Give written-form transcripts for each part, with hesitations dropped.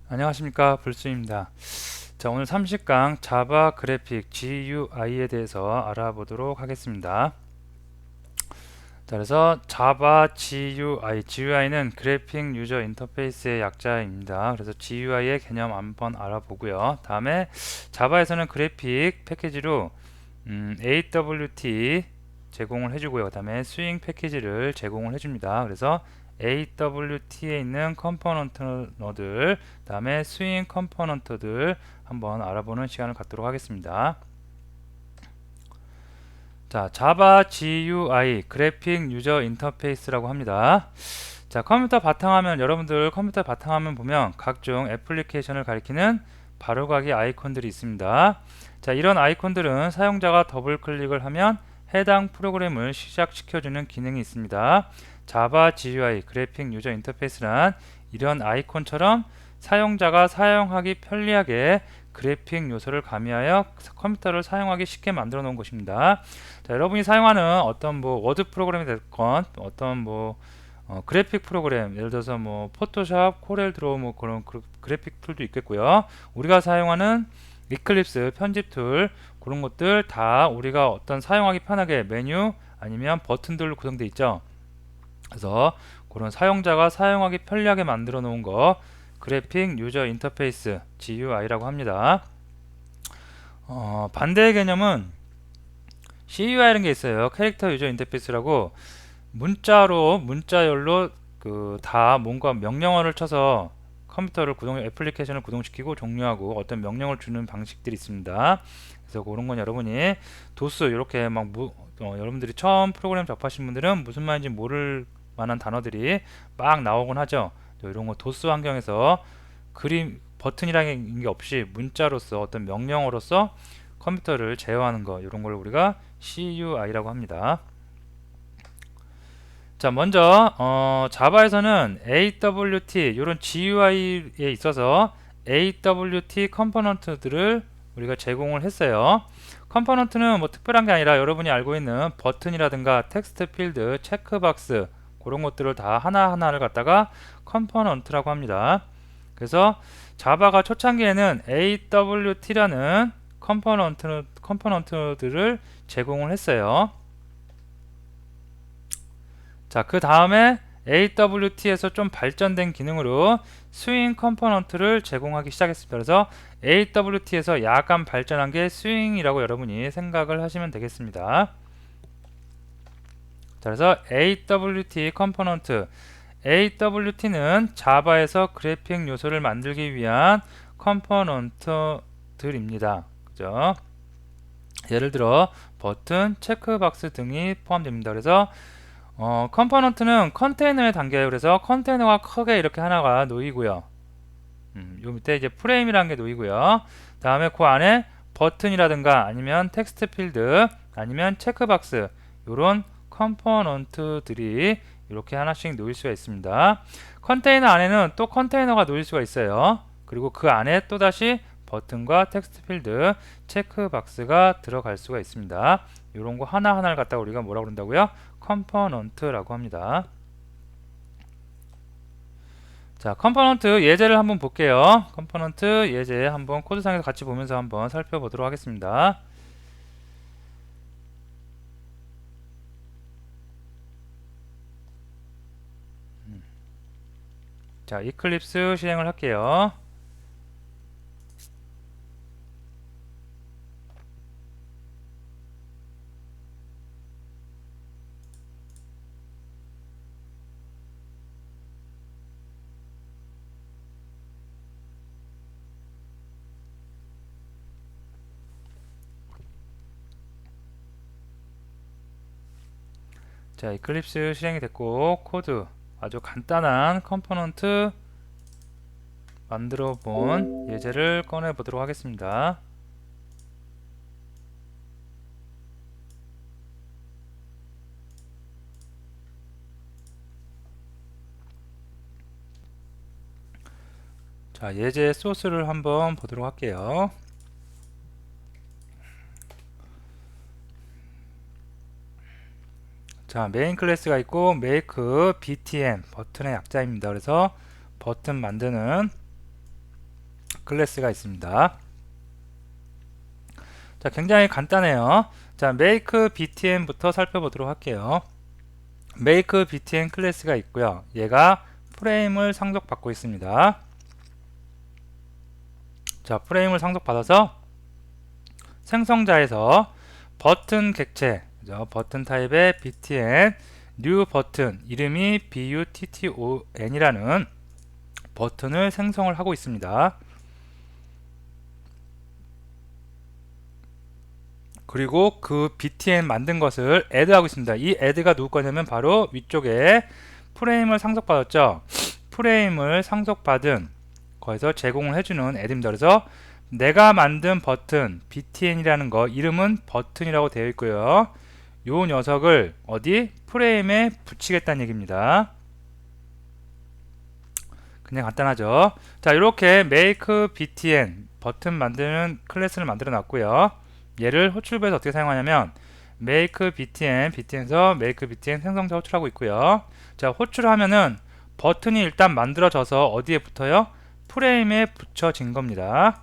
안녕하십니까, 불수입니다. 자, 오늘 30강 자바 그래픽 GUI에 대해서 알아보도록 하겠습니다. 자, 그래서 자바 GUI는 그래픽 유저 인터페이스의 약자입니다. 그래서 GUI의 개념 한번 알아보고요. 다음에 자바에서는 그래픽 패키지로 AWT 제공을 해주고요. 그 다음에 스윙 패키지를 제공을 해줍니다. 그래서 AWT에 있는 컴포넌트들, 그 다음에 스윙 컴포넌트들 한번 알아보는 시간을 갖도록 하겠습니다. 자, 자바 GUI 그래픽 유저 인터페이스라고 합니다. 자, 컴퓨터 바탕화면, 여러분들 컴퓨터 바탕화면 보면 각종 애플리케이션을 가리키는 바로가기 아이콘들이 있습니다. 자, 이런 아이콘들은 사용자가 더블 클릭을 하면 해당 프로그램을 시작시켜주는 기능이 있습니다. 자바 GUI 그래픽 유저 인터페이스란 이런 아이콘처럼 사용자가 사용하기 편리하게 그래픽 요소를 가미하여 컴퓨터를 사용하기 쉽게 만들어 놓은 것입니다. 자, 여러분이 사용하는 어떤 워드 프로그램이 됐건 어떤 그래픽 프로그램, 예를 들어서 포토샵, 코렐 드로우 그런 그래픽 툴도 있겠고요. 우리가 사용하는 이클립스 편집 툴, 그런 것들 다 우리가 어떤 사용하기 편하게 메뉴 아니면 버튼들로 구성되어 있죠. 그래서 그런 사용자가 사용하기 편리하게 만들어 놓은 거 그래픽 유저 인터페이스 GUI라고 합니다. 반대의 개념은 CUI라는 게 있어요. 캐릭터 유저 인터페이스라고 문자열로 다 뭔가 명령어를 쳐서 컴퓨터를 애플리케이션을 구동시키고 종료하고 어떤 명령을 주는 방식들이 있습니다. 그래서 그런 건 여러분이 도스 이렇게 여러분들이 처음 프로그램 접하신 분들은 무슨 말인지 모를 만한 단어들이 막 나오곤 하죠. 이런 거 도스 환경에서 그림 버튼이라는 게 없이 문자로서 어떤 명령어로서 컴퓨터를 제어하는 거, 이런 걸 우리가 CUI라고 합니다. 자, 먼저 자바에서는 AWT 이런 GUI에 있어서 AWT 컴포넌트들을 우리가 제공을 했어요. 컴포넌트는 특별한 게 아니라 여러분이 알고 있는 버튼이라든가 텍스트 필드, 체크박스 그런 것들을 다 하나하나를 갖다가 컴포넌트라고 합니다. 그래서 자바가 초창기에는 AWT라는 컴포넌트들을 제공을 했어요. 자, 그 다음에 AWT에서 좀 발전된 기능으로 스윙 컴포넌트를 제공하기 시작했습니다. 그래서 AWT에서 약간 발전한 게 스윙이라고 여러분이 생각을 하시면 되겠습니다. 자, 그래서 AWT 컴포넌트, AWT는 자바에서 그래픽 요소를 만들기 위한 컴포넌트들입니다. 그죠? 예를 들어 버튼, 체크박스 등이 포함됩니다. 그래서 컴포넌트는 컨테이너에 담겨요. 그래서 컨테이너가 크게 이렇게 하나가 놓이고요. 요 밑에 이제 프레임이라는 게 놓이고요. 다음에 그 안에 버튼이라든가 아니면 텍스트 필드 아니면 체크박스 요런 컴포넌트들이 이렇게 하나씩 놓일 수가 있습니다. 컨테이너 안에는 또 컨테이너가 놓일 수가 있어요. 그리고 그 안에 또다시 버튼과 텍스트 필드, 체크박스가 들어갈 수가 있습니다. 이런 거 하나하나를 갖다가 우리가 뭐라고 그런다고요? 컴포넌트라고 합니다. 자, 컴포넌트 예제를 한번 볼게요. 컴포넌트 예제 한번 코드상에서 같이 보면서 한번 살펴보도록 하겠습니다. 자, 이클립스 실행을 할게요. 자, 이클립스 실행이 됐고 코드 아주 간단한 컴포넌트 만들어 본 예제를 꺼내 보도록 하겠습니다. 자, 예제 소스를 한번 보도록 할게요. 자, 메인 클래스가 있고 make btn 버튼의 약자입니다. 그래서 버튼 만드는 클래스가 있습니다. 자, 굉장히 간단해요. 자, make btn부터 살펴보도록 할게요. make btn 클래스가 있고요. 얘가 프레임을 상속받고 있습니다. 자, 프레임을 상속받아서 생성자에서 버튼 객체, 그죠? 버튼 타입의 btn new 버튼, 이름이 button이라는 버튼을 생성을 하고 있습니다. 그리고 그 btn 만든 것을 add 하고 있습니다. 이 add가 누구 거냐면 바로 위쪽에 프레임을 상속받았죠. 프레임을 상속받은 거에서 제공을 해주는 add입니다. 그래서 내가 만든 버튼 btn이라는 거 이름은 버튼이라고 되어 있고요. 요 녀석을 어디 프레임에 붙이겠다는 얘기입니다. 그냥 간단하죠. 자, 이렇게 make btn 버튼 만드는 클래스를 만들어 놨고요. 얘를 호출부에서 어떻게 사용하냐면 make btn, btn에서 make btn 생성자 호출하고 있고요. 자, 호출하면은 버튼이 일단 만들어져서 어디에 붙어요? 프레임에 붙여진 겁니다.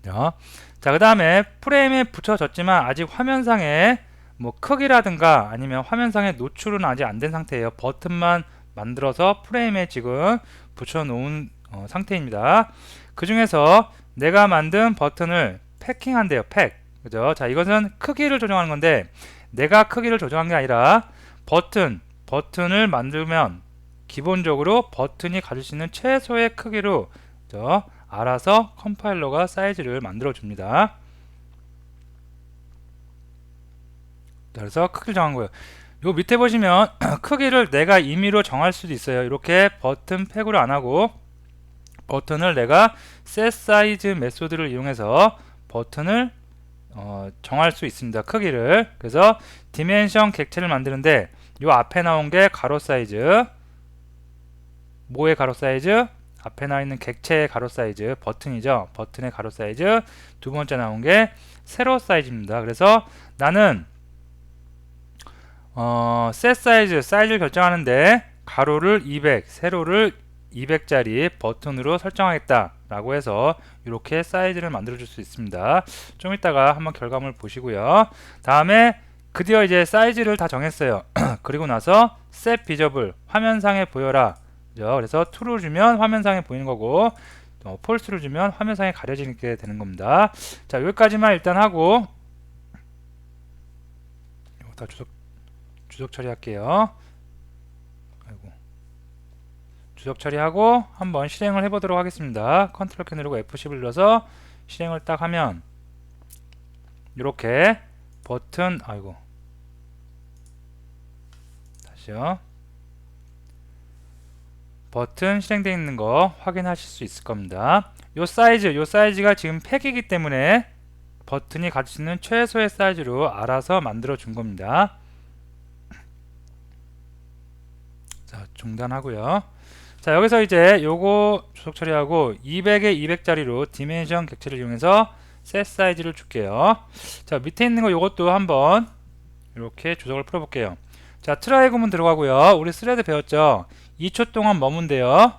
자, 그 다음에 프레임에 붙여졌지만 아직 화면상에 뭐 크기라든가 아니면 화면상에 노출은 아직 안 된 상태예요. 버튼만 만들어서 프레임에 지금 붙여놓은 상태입니다. 그 중에서 내가 만든 버튼을 패킹한대요. 팩. 그죠? 자, 이것은 크기를 조정하는 건데 내가 크기를 조정한 게 아니라 버튼을 만들면 기본적으로 버튼이 가질 수 있는 최소의 크기로 그죠? 알아서 컴파일러가 사이즈를 만들어 줍니다. 그래서 크기를 정한 거예요. 요 밑에 보시면 크기를 내가 임의로 정할 수도 있어요. 이렇게 버튼 팩으로 안 하고 버튼을 내가 setSize 메소드를 이용해서 버튼을 정할 수 있습니다. 크기를. 그래서 디멘션 객체를 만드는데 요 앞에 나온 게 가로 사이즈, 뭐의 가로 사이즈? 앞에 나와 있는 객체의 가로 사이즈, 버튼이죠. 버튼의 가로 사이즈. 두 번째 나온 게 세로 사이즈입니다. 그래서 나는 set 사이즈를 결정하는데 가로를 200, 세로를 200짜리 버튼으로 설정하겠다 라고 해서 이렇게 사이즈를 만들어 줄 수 있습니다. 좀 이따가 한번 결과물 보시고요. 다음에 드디어 이제 사이즈를 다 정했어요. 그리고 나서 set visible, 화면상에 보여라. 그래서 true를 주면 화면상에 보이는 거고 false를 주면 화면상에 가려지게 되는 겁니다. 자, 여기까지만 일단 하고 이거 다 주석 처리할게요. 아이고. 주석 처리하고 한번 실행을 해보도록 하겠습니다. 컨트롤 키 누르고 F10을 눌러서 실행을 딱 하면 이렇게 버튼, 아이고, 다시요. 버튼 실행되어 있는 거 확인하실 수 있을 겁니다. 요 사이즈가 지금 팩이기 때문에 버튼이 가질 수 있는 최소의 사이즈로 알아서 만들어 준 겁니다. 자, 중단하고요. 자, 여기서 이제 요거 주석 처리하고 200에 200짜리로 디멘션 객체를 이용해서 셋 사이즈를 줄게요. 자, 밑에 있는 거 요것도 한번 이렇게 주석을 풀어볼게요. 자, 트라이 구문 들어가고요. 우리 스레드 배웠죠? 2초 동안 머문대요.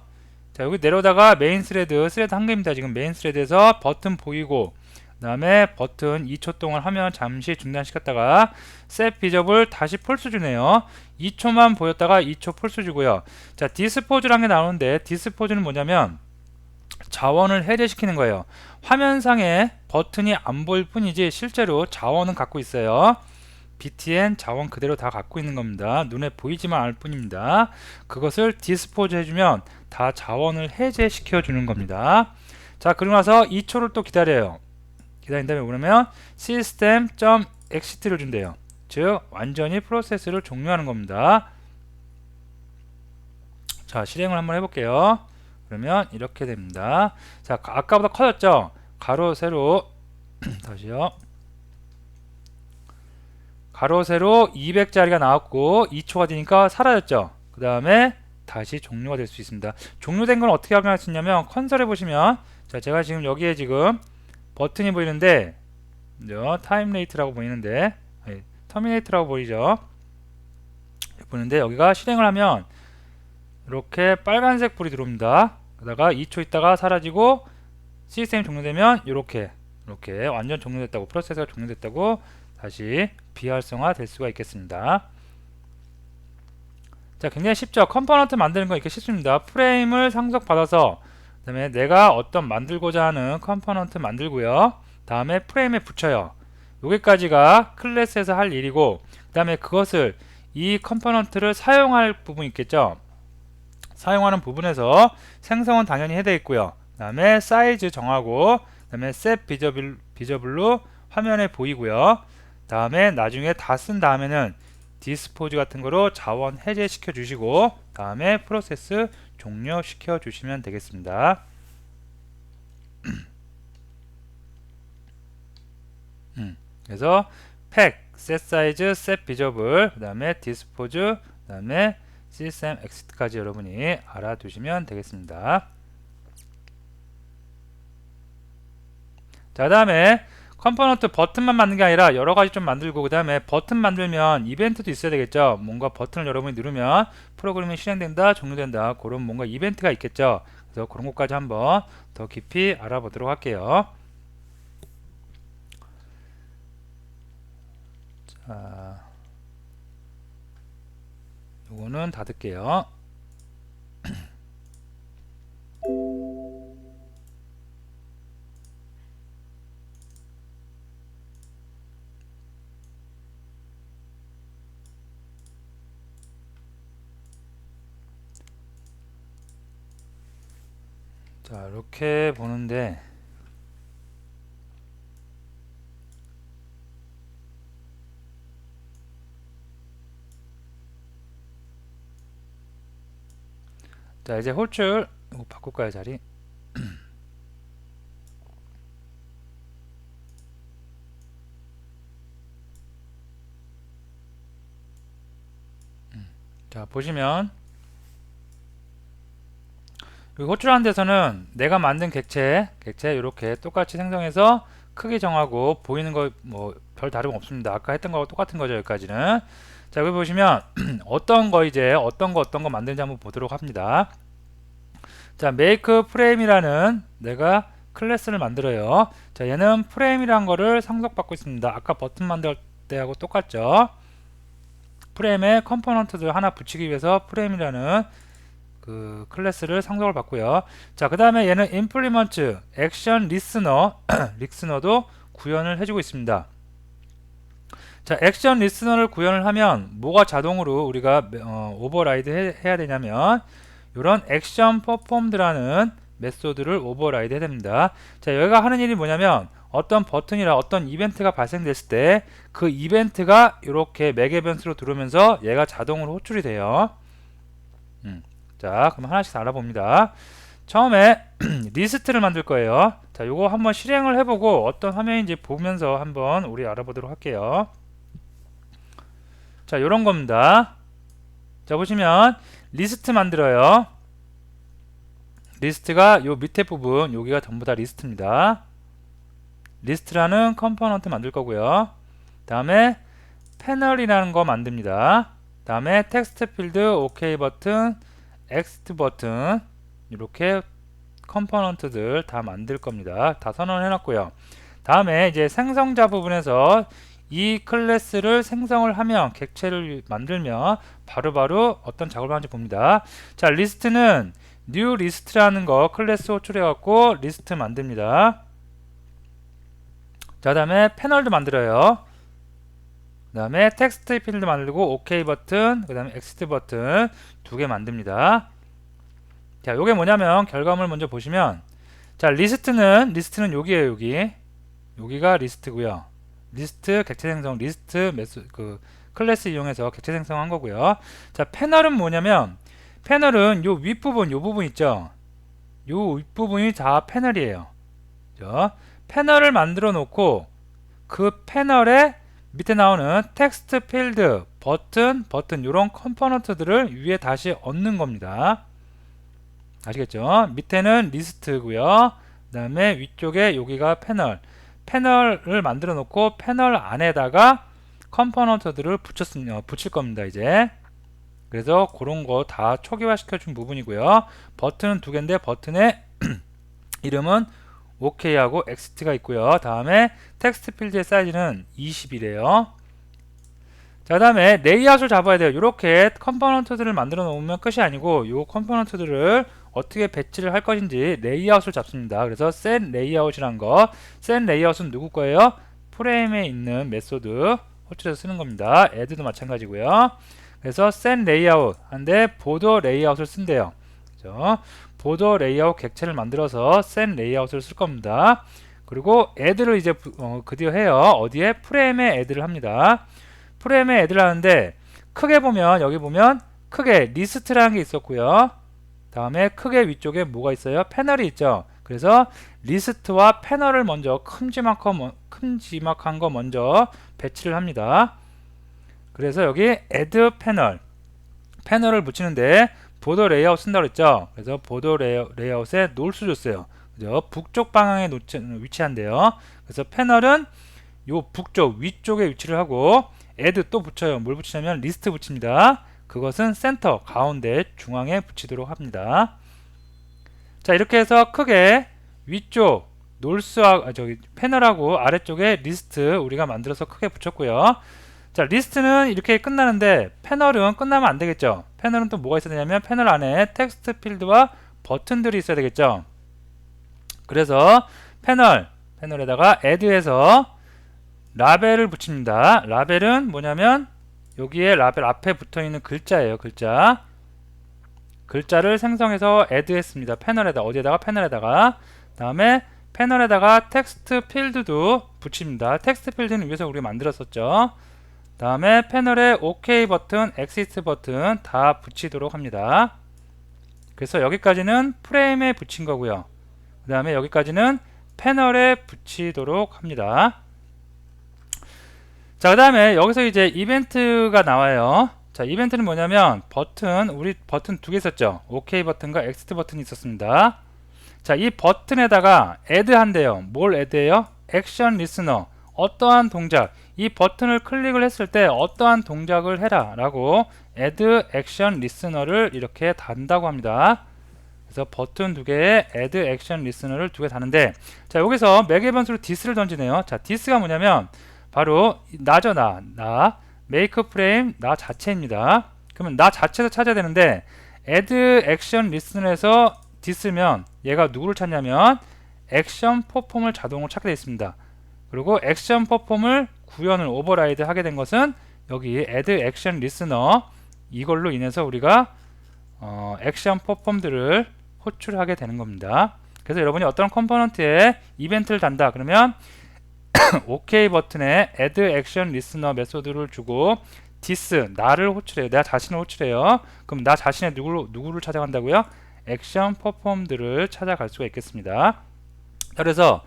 자, 여기 내려다가 메인 스레드 한 개입니다. 지금 메인 스레드에서 버튼 보이고 그 다음에 버튼 2초 동안 하면 잠시 중단시켰다가 set visible 다시 폴스 주네요. 2초만 보였다가 2초 폴스 주고요. 자, 디스포즈라는 게 나오는데 디스포즈는 뭐냐면 자원을 해제시키는 거예요. 화면상에 버튼이 안 보일 뿐이지 실제로 자원은 갖고 있어요. btn 자원 그대로 다 갖고 있는 겁니다. 눈에 보이지만 않을 뿐입니다. 그것을 디스포즈 해주면 다 자원을 해제시켜 주는 겁니다. 자, 그러고 나서 2초를 또 기다려요. 기다린 다음에 뭐냐면 system.exit를 준대요. 즉 완전히 프로세스를 종료하는 겁니다. 자, 실행을 한번 해볼게요. 그러면 이렇게 됩니다. 자, 아까보다 커졌죠? 가로 세로 다시요. 가로 세로 200짜리가 나왔고 2초가 되니까 사라졌죠. 그 다음에 다시 종료가 될 수 있습니다. 종료된 건 어떻게 확인할 수 있냐면 컨솔에 보시면 자, 제가 지금 여기에 지금 버튼이 보이는데 타임 레이트라고 보이는데 터미네이트라고 보이죠. 보이는데 여기가 실행을 하면 이렇게 빨간색 불이 들어옵니다. 그러다가 2초 있다가 사라지고 시스템이 종료되면 이렇게 완전 종료됐다고, 프로세스가 종료됐다고 다시 비활성화 될 수가 있겠습니다. 자, 굉장히 쉽죠. 컴포넌트 만드는 거 이렇게 쉽습니다. 프레임을 상속받아서 그 다음에 내가 어떤 만들고자 하는 컴포넌트 만들고요. 다음에 프레임에 붙여요. 여기까지가 클래스에서 할 일이고, 그 다음에 그것을 이 컴포넌트를 사용할 부분 있겠죠. 사용하는 부분에서 생성은 당연히 해야 되겠고요. 그 다음에 사이즈 정하고, 그 다음에 set 비저블로 화면에 보이고요. 다음에 나중에 다 쓴 다음에는 디스포즈 같은 거로 자원 해제시켜 주시고, 다음에 프로세스 종료시켜 주시면 되겠습니다. 그래서 팩, set size, set visible, 그 다음에 dispose, 그 다음에 system exit까지 여러분이 알아두시면 되겠습니다. 자, 그 다음에 컴포넌트 버튼만 만든 게 아니라 여러 가지 좀 만들고, 그 다음에 버튼 만들면 이벤트도 있어야 되겠죠. 뭔가 버튼을 여러분이 누르면 프로그램이 실행된다, 종료된다, 그런 뭔가 이벤트가 있겠죠. 그래서 그런 것까지 한번 더 깊이 알아보도록 할게요. 자, 요거는 닫을게요. 자, 이렇게 보는데, 자, 이제 홀줄 이거 바꿀까요, 자리? 자, 보시면 여기 호출하는 데서는 내가 만든 객체 이렇게 똑같이 생성해서 크기 정하고 보이는 거 뭐 별 다름 없습니다. 아까 했던 거하고 똑같은 거죠, 여기까지는. 자, 여기 보시면 어떤 거 만드는지 한번 보도록 합니다. 자, make frame이라는 내가 클래스를 만들어요. 자, 얘는 프레임이란 거를 상속받고 있습니다. 아까 버튼 만들 때하고 똑같죠. 프레임에 컴포넌트들 하나 붙이기 위해서 프레임이라는 그 클래스를 상속을 받고요. 자, 그 다음에 얘는 implement action listener도 구현을 해주고 있습니다. 자, 액션 리스너를 구현을 하면 뭐가 자동으로 우리가 오버라이드 해야 되냐면 이런 액션 퍼폼드라는 메소드를 오버라이드 해야 됩니다. 자, 여기가 하는 일이 뭐냐면 어떤 버튼이나 어떤 이벤트가 발생됐을 때 그 이벤트가 이렇게 맥 변수로 들어오면서 얘가 자동으로 호출이 돼요. 자, 그럼 하나씩 알아봅니다. 처음에 리스트를 만들 거예요. 자, 요거 한번 실행을 해보고 어떤 화면인지 보면서 한번 우리 알아보도록 할게요. 자, 요런 겁니다. 자, 보시면 리스트 만들어요. 리스트가 요 밑에 부분, 여기가 전부 다 리스트입니다. 리스트라는 컴포넌트 만들 거고요. 다음에 패널이라는 거 만듭니다. 다음에 텍스트 필드, OK 버튼, 엑스트 버튼, 이렇게 컴포넌트들 다 만들 겁니다. 다 선언해 놨고요. 다음에 이제 생성자 부분에서 이 클래스를 생성을 하면 객체를 만들면 바로바로 어떤 작업을 하는지 봅니다. 자, 리스트는 new list라는 거 클래스 호출해 갖고 리스트 만듭니다. 자, 다음에 패널도 만들어요. 그 다음에 텍스트 필드 만들고 OK 버튼, 그 다음에 엑스트 버튼 두 개 만듭니다. 자, 요게 뭐냐면 결과물 먼저 보시면, 자, 리스트는 여기에요. 여기가 리스트고요. 리스트 객체 생성, 리스트 클래스 이용해서 객체 생성한 거고요. 자, 패널은 뭐냐면 패널은 요 윗부분, 요 부분 있죠. 요 윗부분이 다 패널이에요. 그죠? 패널을 만들어 놓고 그 패널에 밑에 나오는 텍스트 필드, 버튼 이런 컴포넌트들을 위에 다시 얹는 겁니다. 아시겠죠? 밑에는 리스트고요. 그 다음에 위쪽에 여기가 패널을 만들어 놓고 패널 안에다가 컴포넌트들을 붙일 겁니다. 이제 그래서 그런 거 다 초기화 시켜준 부분이고요. 버튼은 두 개인데 버튼의 이름은 OK하고 엑시트가 있고요. 다음에 텍스트 필드의 사이즈는 20이래요. 자, 다음에 레이아웃을 잡아야 돼요. 이렇게 컴포넌트들을 만들어 놓으면 끝이 아니고 이 컴포넌트들을 어떻게 배치를 할 것인지 레이아웃을 잡습니다. 그래서 set layout이란 거, set layout은 누구 거예요? 프레임에 있는 메소드 호출해서 쓰는 겁니다. add도 마찬가지고요. 그래서 set layout 한데 보더 레이아웃을 쓴대요. 그죠? 보더 레이아웃 객체를 만들어서 set layout을 쓸 겁니다. 그리고 add를 이제 드디어 해요. 어디에? 프레임에 add를 합니다. 프레임에 add를 하는데 크게 보면 여기 보면 크게 리스트라는 게 있었고요. 다음에 크게 위쪽에 뭐가 있어요? 패널이 있죠. 그래서 리스트와 패널을 먼저 큼지막한 거 먼저 배치를 합니다. 그래서 여기 add 패널을 붙이는데 보더 레이아웃 쓴다고 했죠. 그래서 보더 레이아웃에 놀수 줬어요. 그죠? 북쪽 방향에 위치한대요. 그래서 패널은 요 북쪽 위쪽에 위치를 하고 add 또 붙여요. 뭘 붙이냐면 리스트 붙입니다. 그것은 센터 가운데 중앙에 붙이도록 합니다. 자, 이렇게 해서 크게 위쪽 패널하고 아래쪽에 리스트 우리가 만들어서 크게 붙였고요. 자, 리스트는 이렇게 끝나는데 패널은 끝나면 안 되겠죠. 패널은 또 뭐가 있어야 되냐면 패널 안에 텍스트 필드와 버튼들이 있어야 되겠죠. 그래서 패널에다가 add해서 라벨을 붙입니다. 라벨은 뭐냐면 여기에 라벨 앞에 붙어있는 글자예요. 글자를 생성해서 add했습니다. 패널에다가 다음에 패널에다가 텍스트 필드도 붙입니다. 텍스트 필드는 위에서 우리가 만들었었죠. 다음에 패널에 OK 버튼, 엑시트 버튼 다 붙이도록 합니다. 그래서 여기까지는 프레임에 붙인 거고요. 그 다음에 여기까지는 패널에 붙이도록 합니다. 자, 그 다음에 여기서 이제 이벤트가 나와요. 자, 이벤트는 뭐냐면 우리 버튼 두 개 있었죠. OK 버튼과 엑시트 버튼이 있었습니다. 자, 이 버튼에다가 add 한대요. 뭘 add해요? 액션 리스너, 어떠한 동작, 이 버튼을 클릭을 했을 때 어떠한 동작을 해라 라고 add 액션 리스너를 이렇게 단다고 합니다. 그래서 버튼 두 개에 add 액션 리스너를 두 개 다는데, 자, 여기서 매개 변수로 this를 던지네요. 자, this가 뭐냐면 바로 나죠. 나 make frame 나 자체입니다. 그러면 나 자체도 찾아야 되는데 add 액션 리스너에서 this면 얘가 누구를 찾냐면 액션 퍼폼을 자동으로 찾게 되어 있습니다. 그리고 액션 퍼폼을 구현을 오버라이드 하게 된 것은 여기 add 액션 리스너, 이걸로 인해서 우리가 액션 퍼폼들을 호출하게 되는 겁니다. 그래서 여러분이 어떤 컴포넌트에 이벤트를 단다 그러면 OK 버튼에 add 액션 리스너 메소드를 주고 this 나를 호출해요. 내가 자신을 호출해요. 그럼 나 자신의 누구를 찾아간다고요? 액션 퍼폼들을 찾아갈 수가 있겠습니다. 그래서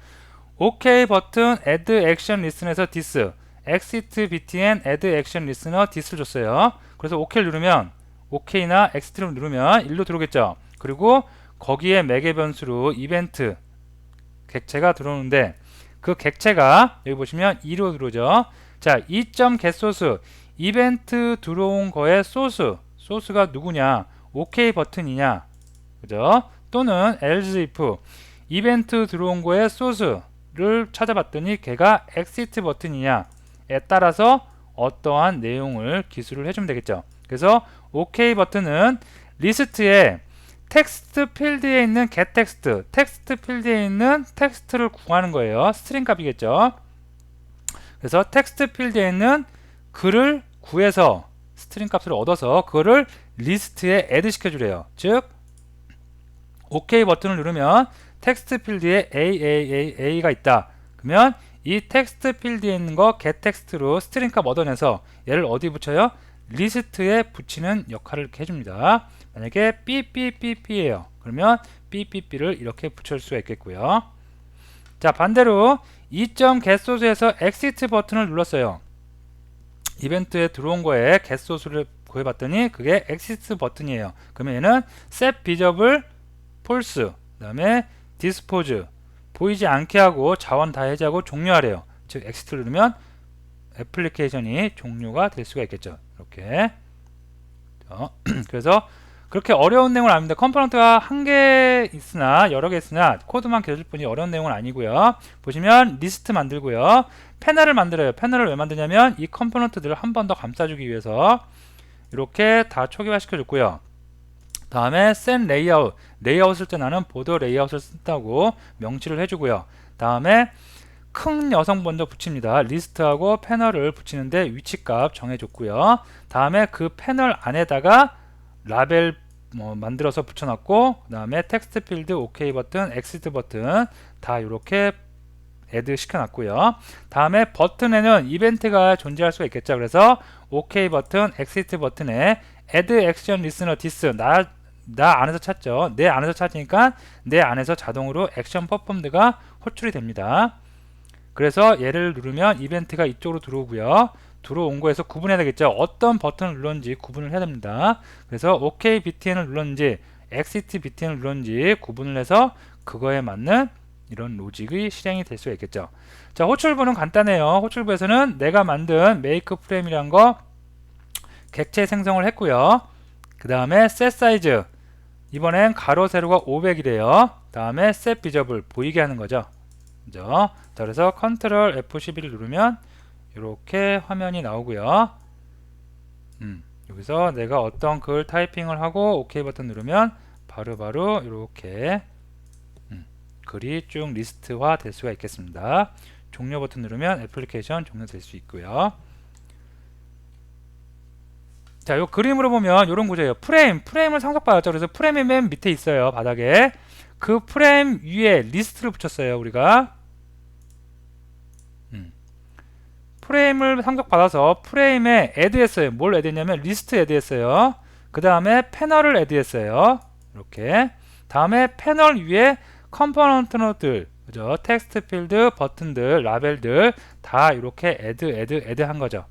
OK 버튼 add 액션 리스너에서 this, exit btn add 액션 리스너 this를 줬어요. 그래서 OK를 누르면 OK나 exit를 누르면 일로 들어오겠죠. 그리고 거기에 매개 변수로 이벤트 객체가 들어오는데 그 객체가 여기 보시면 2로 들어오죠. 자, 2.getSource 이벤트 들어온 거의 소스가 누구냐? OK 버튼이냐? 그죠? 또는 else if 이벤트 들어온 거의 소스를 찾아봤더니 걔가 exit 버튼이냐에 따라서 어떠한 내용을 기술을 해주면 되겠죠. 그래서 OK 버튼은 리스트에 텍스트 필드에 있는 getText, 텍스트 필드에 있는 텍스트를 구하는 거예요. 스트링 값이겠죠. 그래서 텍스트 필드에 있는 글을 구해서 스트링 값을 얻어서 그거를 리스트에 add 시켜주래요. 즉 OK 버튼을 누르면 텍스트 필드에 A가 있다. 그러면 이 텍스트 필드에 있는 거 getText로 스트링 값 얻어내서 얘를 어디 붙여요? 리스트에 붙이는 역할을 이렇게 해줍니다. 만약에 삐삐삐삐예요. 그러면 삐삐삐를 이렇게 붙일 수가 있겠고요. 자, 반대로 2.getSource에서 exit 버튼을 눌렀어요. 이벤트에 들어온 거에 getSource를 구해봤더니 그게 exit 버튼이에요. 그러면 얘는 set visible false, 그 다음에 dispose 보이지 않게 하고 자원 다 해제하고 종료하래요. 즉 exit를 누르면 애플리케이션이 종료가 될 수가 있겠죠. 이렇게 그래서 그렇게 어려운 내용은 아닙니다. 컴포넌트가 한 개 있으나 여러 개 있으나 코드만 켜줄 뿐이 어려운 내용은 아니고요. 보시면 리스트 만들고요. 패널을 만들어요. 패널을 왜 만드냐면 이 컴포넌트들을 한 번 더 감싸주기 위해서 이렇게 다 초기화 시켜줬고요. 다음에 set layout, 레이아웃 쓸 때 나는 보드 레이아웃을 쓴다고 명시를 해주고요. 다음에 큰 여성 먼저 붙입니다. 리스트하고 패널을 붙이는데 위치값 정해줬고요. 다음에 그 패널 안에다가 라벨 만들어서 붙여놨고, 그 다음에 텍스트 필드, OK 버튼, 엑시트 버튼 다 이렇게 애드 시켜놨고요. 다음에 버튼에는 이벤트가 존재할 수가 있겠죠. 그래서 OK 버튼, 엑시트 버튼에 add action listener this 나 안에서 찾죠. 내 안에서 찾으니까 내 안에서 자동으로 액션 퍼폼드가 호출이 됩니다. 그래서 얘를 누르면 이벤트가 이쪽으로 들어오고요. 들어온 거에서 구분해야 되겠죠. 어떤 버튼을 눌렀는지 구분을 해야 됩니다. 그래서 OK btn을 눌렀는지 exit btn을 눌렀는지 구분을 해서 그거에 맞는 이런 로직이 실행이 될 수가 있겠죠. 자, 호출부는 간단해요. 호출부에서는 내가 만든 make 프레임이란 거 객체 생성을 했고요. 그 다음에 set size, 이번엔 가로 세로가 500이래요. 다음에 set visible, 보이게 하는 거죠. 그죠? 자, 그래서 컨트롤 F12를 누르면 이렇게 화면이 나오고요. 여기서 내가 어떤 글 타이핑을 하고 OK 버튼 누르면 바로바로 이렇게 글이 쭉 리스트화 될 수가 있겠습니다. 종료 버튼 누르면 애플리케이션 종료될 수 있고요. 자, 요 그림으로 보면 이런 구조예요. 프레임을 상속받았죠. 그래서 프레임이 맨 밑에 있어요. 바닥에. 그 프레임 위에 리스트를 붙였어요. 우리가 프레임을 상속받아서 프레임에 애드했어요. 뭘 애드했냐면 리스트 애드했어요. 그 다음에 패널을 애드했어요. 이렇게. 다음에 패널 위에 컴포넌트들, 그죠? 텍스트 필드, 버튼들, 라벨들 다 이렇게 애드 한 거죠.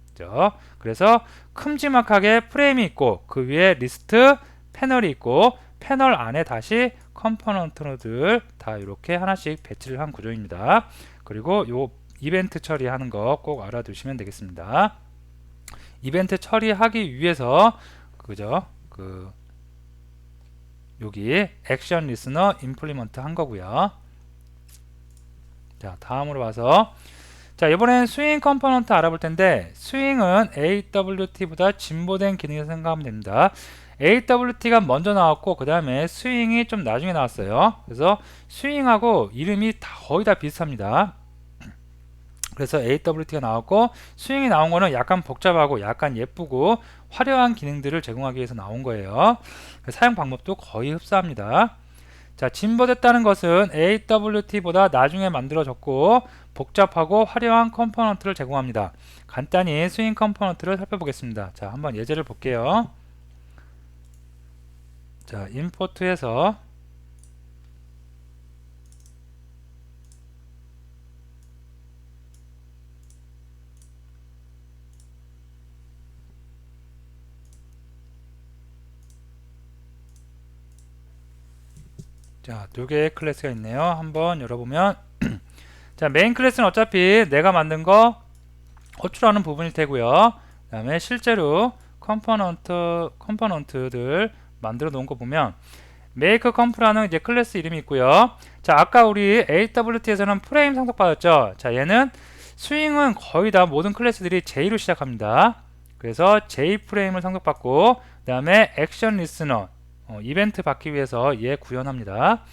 그죠? 그래서 큼지막하게 프레임이 있고 그 위에 리스트, 패널이 있고 패널 안에 다시 컴포넌트들 다 이렇게 하나씩 배치를 한 구조입니다. 그리고 요 이벤트 처리하는 거 꼭 알아두시면 되겠습니다. 이벤트 처리하기 위해서 그죠? 여기 액션 리스너 임플리먼트 한 거고요. 자, 다음으로 와서 자, 이번엔 스윙 컴포넌트 알아볼 텐데 스윙은 AWT보다 진보된 기능이라고 생각하면 됩니다. AWT가 먼저 나왔고 그 다음에 스윙이 좀 나중에 나왔어요. 그래서 스윙하고 이름이 거의 다 비슷합니다. 그래서 AWT가 나왔고 스윙이 나온 거는 약간 복잡하고 약간 예쁘고 화려한 기능들을 제공하기 위해서 나온 거예요. 사용 방법도 거의 흡사합니다. 자, 진보됐다는 것은 AWT보다 나중에 만들어졌고 복잡하고 화려한 컴포넌트를 제공합니다. 간단히 스윙 컴포넌트를 살펴보겠습니다. 자, 한번 예제를 볼게요. 자, 임포트해서 자, 두 개의 클래스가 있네요. 한번 열어보면 자, 메인 클래스는 어차피 내가 만든 거 호출하는 부분일 테고요. 그 다음에 실제로 컴포넌트들 만들어 놓은 거 보면 make comp라는 이제 클래스 이름이 있고요. 자, 아까 우리 AWT에서는 프레임 상속받았죠. 자, 얘는 스윙은 거의 다 모든 클래스들이 J로 시작합니다. 그래서 J 프레임을 상속받고 그 다음에 액션 리스너 이벤트 받기 위해서 얘 구현합니다.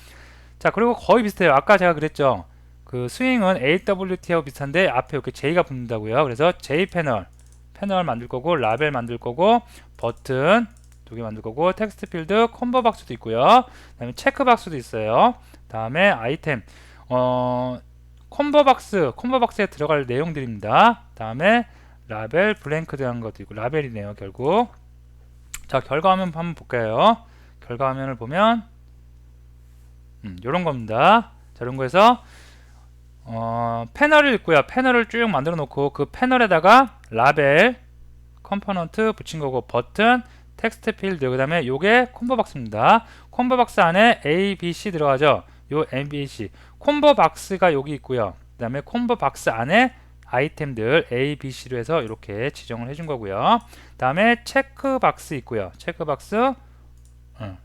자, 그리고 거의 비슷해요. 아까 제가 그랬죠. 그 스윙은 AWT하고 비슷한데 앞에 이렇게 J가 붙는다고요. 그래서 J 패널 만들 거고 라벨 만들 거고 버튼 두 개 만들 거고 텍스트 필드 콤보 박스도 있고요. 그다음에 체크 박스도 있어요. 다음에 아이템 콤보 박스에 들어갈 내용들입니다. 다음에 라벨 블랭크 들어간 것도 있고 라벨이네요. 결국 자, 결과 화면 한번 볼까요? 결과 화면을 보면 이런 겁니다. 자, 이런 거에서 패널이 있고요. 패널을 쭉 만들어 놓고 그 패널에다가 라벨 컴포넌트 붙인 거고 버튼 텍스트 필드 그 다음에 요게 콤보 박스입니다. 콤보 박스 안에 A, B, C 들어가죠. 요 M, B, C 콤보 박스가 여기 있고요. 그 다음에 콤보 박스 안에 아이템들 A, B, C로 해서 이렇게 지정을 해준 거고요. 다음에 체크박스 있고요. 체크박스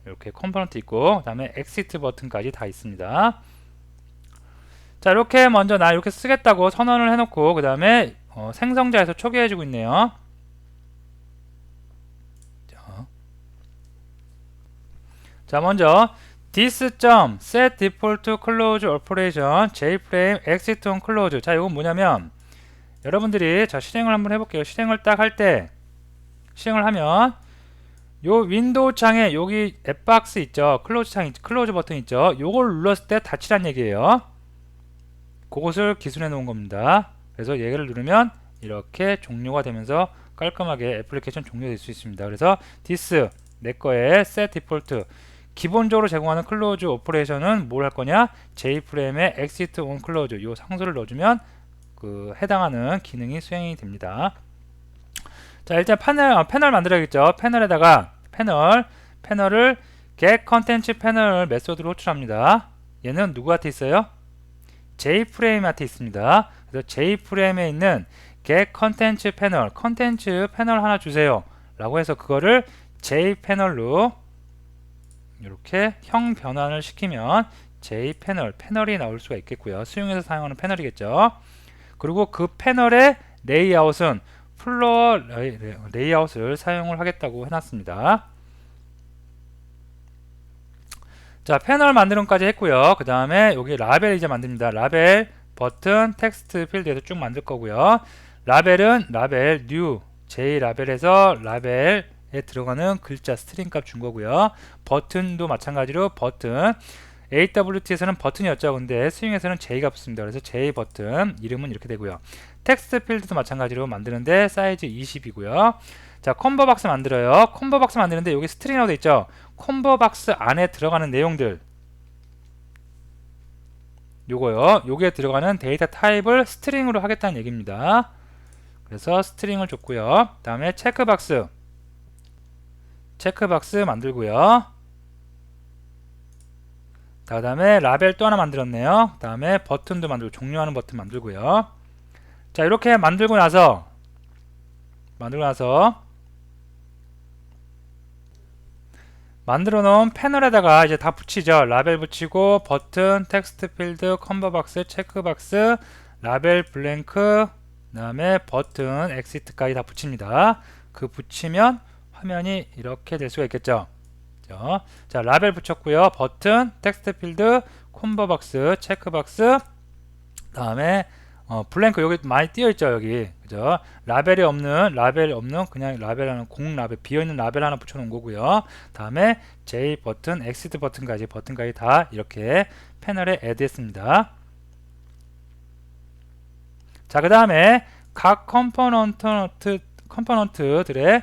이렇게 컴포넌트 있고, 다음에 엑시트 버튼까지 다 있습니다. 자, 이렇게 먼저 나 이렇게 쓰겠다고 선언을 해놓고, 그 다음에 생성자에서 초기해주고 있네요. 자, 먼저 this.set default close operation jframe exit on close. 자, 이건 뭐냐면 여러분들이 자 실행을 한번 해볼게요. 실행을 딱 할 때, 실행을 하면 요 윈도우 창에 여기 앱박스 있죠, 클로즈 창 클로즈 버튼 있죠, 요걸 눌렀을 때 닫히란 얘기예요. 그것을 기술해 놓은 겁니다. 그래서 얘를 누르면 이렇게 종료가 되면서 깔끔하게 애플리케이션 종료될 수 있습니다. 그래서 this 내 거에 set default 기본적으로 제공하는 클로즈 오퍼레이션은 뭘 할 거냐, J프레임에 exit on close 요 상수를 넣어주면 그 해당하는 기능이 수행이 됩니다. 자, 일단 패널 만들어야겠죠. 패널에다가 패널을 get content 패널 메소드로 호출합니다. 얘는 누구한테 있어요? J프레임한테 있습니다. 그래서 J프레임에 있는 get content 패널, 컨텐츠 패널 하나 주세요 라고 해서 그거를 J패널로 이렇게 형 변환을 시키면 J패널이 나올 수가 있겠고요. 수용해서 사용하는 패널이겠죠. 그리고 그 패널의 레이아웃은 플로어 레이아웃을 사용을 하겠다고 해놨습니다. 자, 패널 만드는까지 했고요. 그 다음에 여기 라벨 이제 만듭니다. 라벨 버튼 텍스트 필드에서 쭉 만들 거고요. 라벨은 라벨 new J라벨에서 라벨에 들어가는 글자 스트링 값 준 거고요. 버튼도 마찬가지로 버튼 AWT에서는 버튼이었죠. 근데 스윙에서는 J가 붙습니다. 그래서 J 버튼 이름은 이렇게 되고요. 텍스트 필드도 마찬가지로 만드는데 사이즈 20이고요. 자, 콤보박스 만들어요. 콤보박스 만드는데 여기 스트링이라고 돼 있죠. 콤보박스 안에 들어가는 내용들 요거요. 요게 들어가는 데이터 타입을 스트링으로 하겠다는 얘기입니다. 그래서 스트링을 줬고요. 다음에 체크박스 만들고요. 그 다음에 라벨 또 하나 만들었네요. 그 다음에 버튼도 만들고 종료하는 버튼 만들고요. 자, 이렇게 만들고 나서 만들어 놓은 패널에다가 이제 다 붙이죠. 라벨 붙이고 버튼, 텍스트 필드, 컴보박스, 체크박스, 라벨 블랭크, 그 다음에 버튼, 엑시트까지 다 붙입니다. 그 붙이면 화면이 이렇게 될 수가 있겠죠. 자, 라벨 붙였고요. 버튼, 텍스트 필드, 콤보박스, 체크박스, 다음에 블랭크 여기 많이 띄어 있죠. 여기 그죠? 라벨이 없는 그냥 라벨 하나 공 라벨 비어있는 라벨 하나 붙여놓은 거고요. 다음에 J 버튼, 엑시트 버튼까지 다 이렇게 패널에 애드했습니다. 자, 그 다음에 각 컴포넌트들의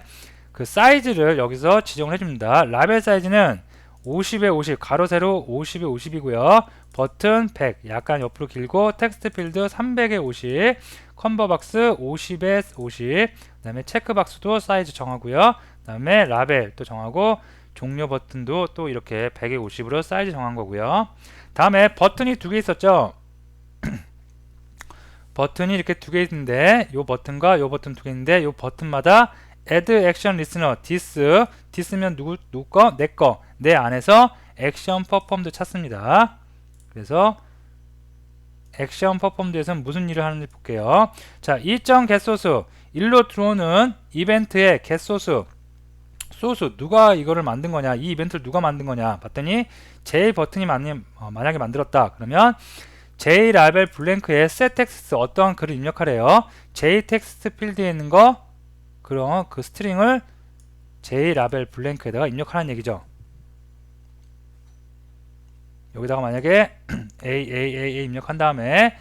그 사이즈를 여기서 지정을 해줍니다. 라벨 사이즈는 50에 50 가로 세로 50에 50이고요. 버튼 100 약간 옆으로 길고, 텍스트 필드 300에 50, 컴보박스 50에 50, 그 다음에 체크박스도 사이즈 정하고요. 그 다음에 라벨 또 정하고, 종료 버튼도 또 이렇게 100에 50으로 사이즈 정한 거고요. 다음에 버튼이 두 개 있었죠. 버튼이 이렇게 두 개 있는데 요 버튼과 요 버튼 두 개 있는데 요 버튼마다 add action listener this면 누구 거? 내 거. 내 안에서 액션 퍼폼드 찾습니다. 그래서 액션 퍼폼드에서는 무슨 일을 하는지 볼게요. 자, 일정 getSource 일로 들어오는 이벤트의 getSource 소스 누가 이거를 만든 거냐, 이 이벤트를 누가 만든 거냐 봤더니 J 버튼이 만약에 만들었다 그러면 J 라벨 블랭크에 set text 어떠한 글을 입력하래요. J 텍스트 필드에 있는 거 그럼 그 스트링을 J 라벨 블랭크에다가 입력하라는 얘기죠. 여기다가 만약에 A 입력한 다음에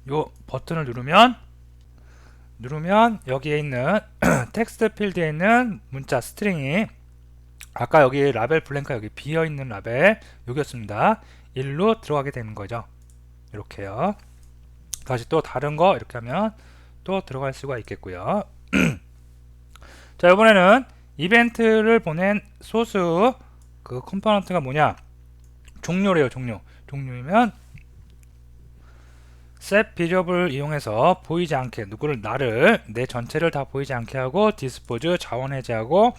요 버튼을 누르면 여기에 있는 텍스트 필드에 있는 문자 스트링이 아까 여기 라벨 블랭크 여기 비어있는 라벨 여기였습니다. 1로 들어가게 되는 거죠. 이렇게요. 다시 또 다른 거 이렇게 하면 또 들어갈 수가 있겠고요. 자, 이번에는 이벤트를 보낸 소스 그 컴포넌트가 뭐냐, 종료래요. 종료이면 set variable을 이용해서 보이지 않게 나를 내 전체를 다 보이지 않게 하고 디스포즈 자원 해제하고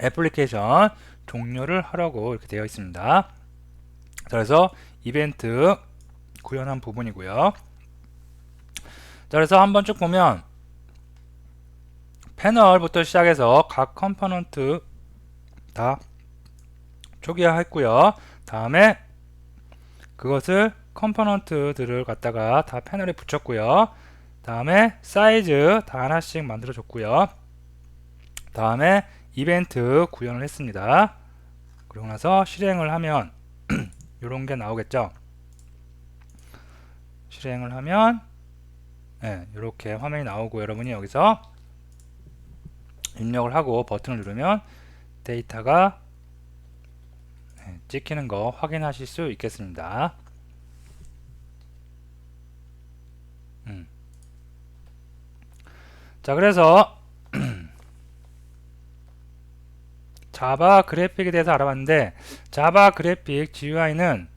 애플리케이션 종료를 하라고 이렇게 되어 있습니다. 그래서 이벤트 구현한 부분이고요. 자, 그래서 한번 쭉 보면 패널부터 시작해서 각 컴포넌트 다 초기화했고요. 다음에 그것을 컴포넌트들을 갖다가 다 패널에 붙였고요. 다음에 사이즈 다 하나씩 만들어 줬고요. 다음에 이벤트 구현을 했습니다. 그러고 나서 실행을 하면 이런 게 나오겠죠. 실행을 하면 이렇게 화면이 나오고 여러분이 여기서 입력을 하고 버튼을 누르면 데이터가 찍히는 거 확인하실 수 있겠습니다. 자, 그래서 자바 그래픽에 대해서 알아봤는데 자바 그래픽 GUI는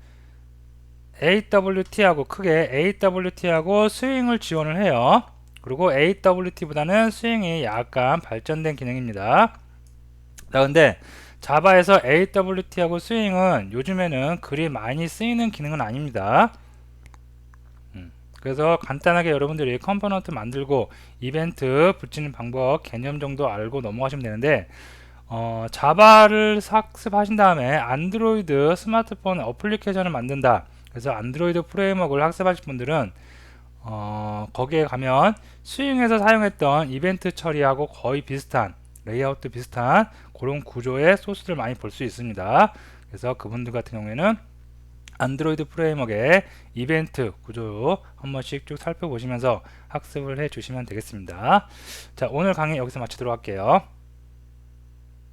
AWT하고 크게 AWT하고 스윙을 지원을 해요. 그리고 AWT보다는 스윙이 약간 발전된 기능입니다. 자, 근데 자바에서 AWT하고 스윙은 요즘에는 그리 많이 쓰이는 기능은 아닙니다. 그래서 간단하게 여러분들이 컴포넌트 만들고 이벤트 붙이는 방법 개념 정도 알고 넘어가시면 되는데 자바를 학습하신 다음에 안드로이드 스마트폰 어플리케이션을 만든다. 그래서 안드로이드 프레임워크를 학습하실 분들은 거기에 가면 스윙에서 사용했던 이벤트 처리하고 거의 비슷한 레이아웃도 비슷한 그런 구조의 소스를 많이 볼 수 있습니다. 그래서 그분들 같은 경우에는 안드로이드 프레임워크의 이벤트 구조 한 번씩 쭉 살펴보시면서 학습을 해 주시면 되겠습니다. 자, 오늘 강의 여기서 마치도록 할게요.